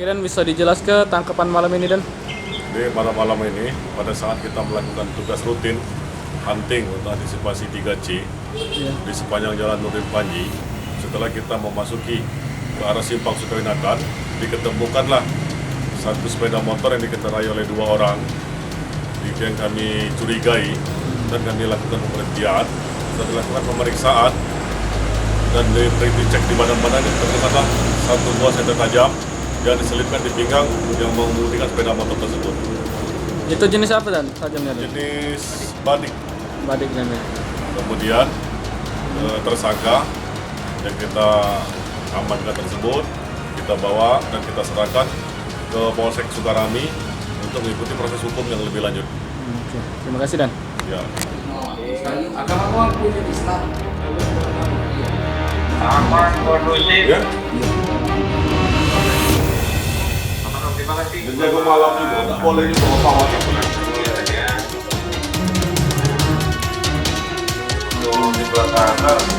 Oke, Dan bisa dijelaskan tangkapan malam ini, Dan? Jadi pada malam ini, pada saat kita melakukan tugas rutin hunting untuk antisipasi 3C di sepanjang Jalan Nurdin Panji, setelah kita memasuki ke arah simpang Sukawinakan, diketemukanlah satu sepeda motor yang dikendarai oleh 2 orang yang kami curigai, dan kami lakukan pemberhentian. Setelah lakukan pemeriksaan dan dicek di badan-badan, ternyata satu buah senjata tajam yang diselipkan di pinggang yang mengemudikan sepeda motor tersebut. Itu jenis apa, Dan? Tajamnya, Dan? Jenis badik. Badik, Dan. Kemudian tersangka yang kita amankan tersebut kita bawa dan kita serahkan ke Polsek Sukarami untuk mengikuti proses hukum yang lebih lanjut. Oke, terima kasih, Dan. Ya. Agama punya Islam. Aman, kondusif. Ya. Terima kasih. Menjaga malam juga nggak boleh dibawa pawai. Di belakang